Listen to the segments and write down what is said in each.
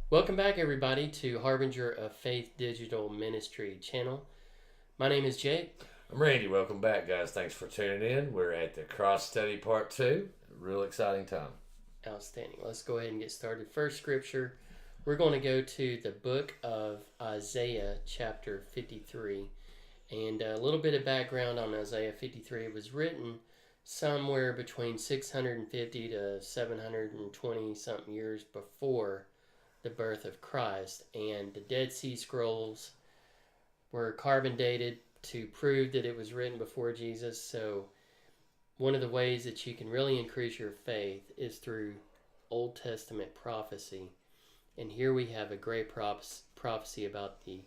Welcome back, everybody, to Harbinger of Faith Digital Ministry channel. My name is Jake. I'm Randy. Welcome back, guys. Thanks for tuning in. We're at the Cros study part 2. Real exciting time. Outstanding. Let's go ahead and get started. First scripture, we're going to go to the book of Isaiah, chapter 53. And a little bit of background on Isaiah 53. It was written somewhere between 650 to 720 something years before the birth of Christ, and the Dead Sea Scrolls were carbon dated to prove that it was written before Jesus. So one of the ways that you can really increase your faith is through Old Testament prophecy. And here we have a great prophecy about the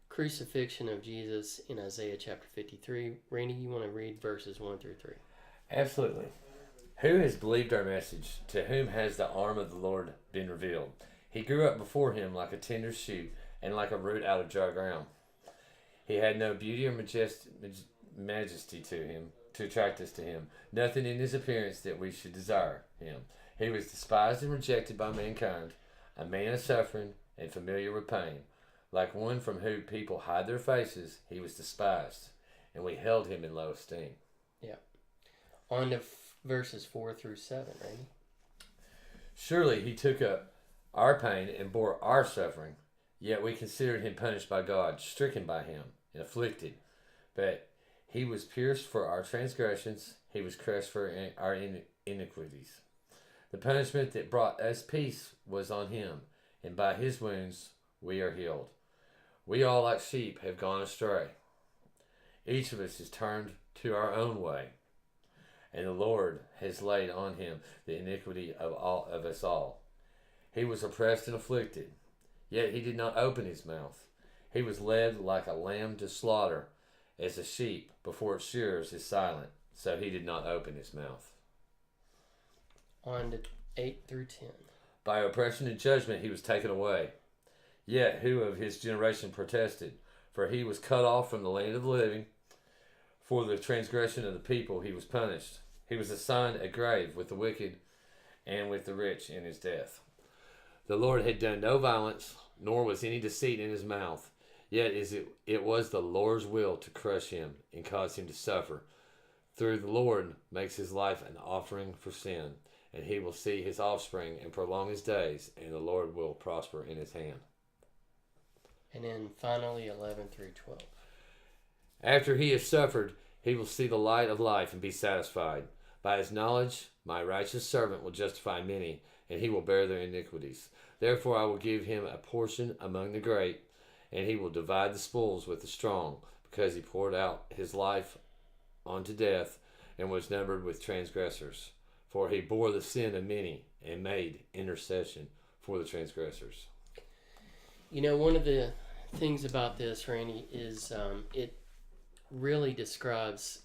crucifixion of Jesus in Isaiah chapter 53. Randy, you want to read verses 1 through 3? Absolutely. Who has believed our message? To whom has the arm of the Lord been revealed? He grew up before him like a tender shoot and like a root out of dry ground. He had no beauty or majesty to him to attract us to him. Nothing in his appearance that we should desire him. He was despised and rejected by mankind, a man of suffering and familiar with pain. Like one from whom people hide their faces, he was despised, and we held him in low esteem. Yeah. On to verses 4 through 7, Randy. Surely he took up our pain and bore our suffering, yet we considered him punished by God, stricken by him, and afflicted. But he was pierced for our transgressions, he was crushed for our iniquities. The punishment that brought us peace was on him, and by his wounds we are healed. We all like sheep have gone astray. Each of us has turned to our own way, and the Lord has laid on him the iniquity of us all. He was oppressed and afflicted, yet he did not open his mouth. He was led like a lamb to slaughter, as a sheep before its shearers is silent, so he did not open his mouth. On to 8 through 10. By oppression and judgment he was taken away. Yet who of his generation protested? For he was cut off from the land of the living. For the transgression of the people he was punished. He was assigned a grave with the wicked and with the rich in his death. The Lord had done no violence, nor was any deceit in his mouth. Yet it was the Lord's will to crush him and cause him to suffer. Through the Lord makes his life an offering for sin, and he will see his offspring and prolong his days, and the Lord will prosper in his hand. And then finally 11 through 12. After he has suffered, he will see the light of life and be satisfied. By his knowledge, my righteous servant will justify many, and he will bear their iniquities. Therefore I will give him a portion among the great, and he will divide the spoils with the strong, because he poured out his life unto death, and was numbered with transgressors. For he bore the sin of many, and made intercession for the transgressors. You know, one of the things about this, Randy, is it really describes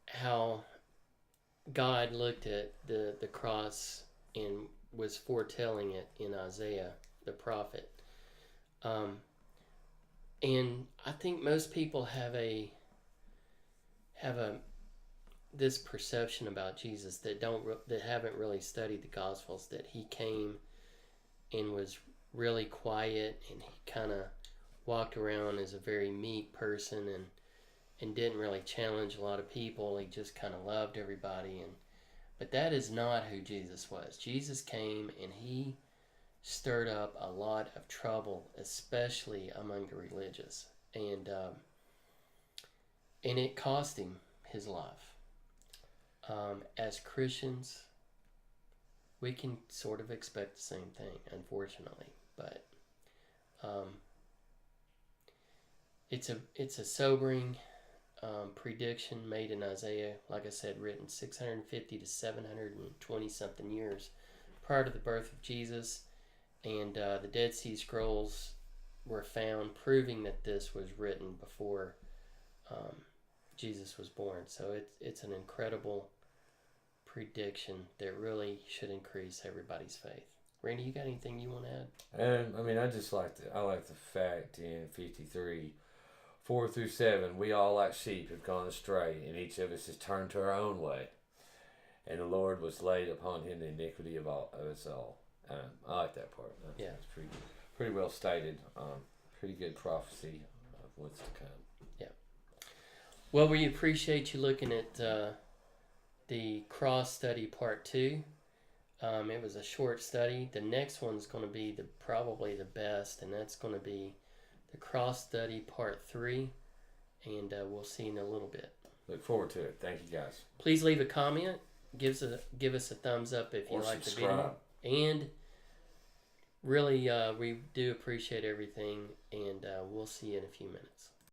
how God looked at the cross and was foretelling it in Isaiah, the prophet. And I think most people have this perception about Jesus that haven't really studied the Gospels, that he came and was really quiet, and he kind of walked around as a very meek person and didn't really challenge a lot of people. He just kind of loved everybody, but that is not who Jesus was. Jesus came and he stirred up a lot of trouble, especially among the religious, and it cost him his life. As Christians, we can sort of expect the same thing, unfortunately, but it's a sobering prediction made in Isaiah, like I said, written 650 to 720 something years prior to the birth of Jesus, and the Dead Sea Scrolls were found proving that this was written before Jesus was born. So it's an incredible prediction that really should increase everybody's faith. Randy, you got anything you want to add? I like the fact in 53, 4 through 7, we all like sheep have gone astray, and each of us has turned to our own way. And the Lord was laid upon him the iniquity of us all. I like that part. Yeah. It's pretty well stated. Pretty good prophecy of what's to come. Yeah. Well, we appreciate you looking at the Cros study part 2. It was a short study. The next one's going to be probably the best, and that's going to be the Cros study part 3, and we'll see you in a little bit. Look forward to it. Thank you, guys. Please leave a comment. Give us a thumbs up if you like the video. And really, we do appreciate everything, and we'll see you in a few minutes.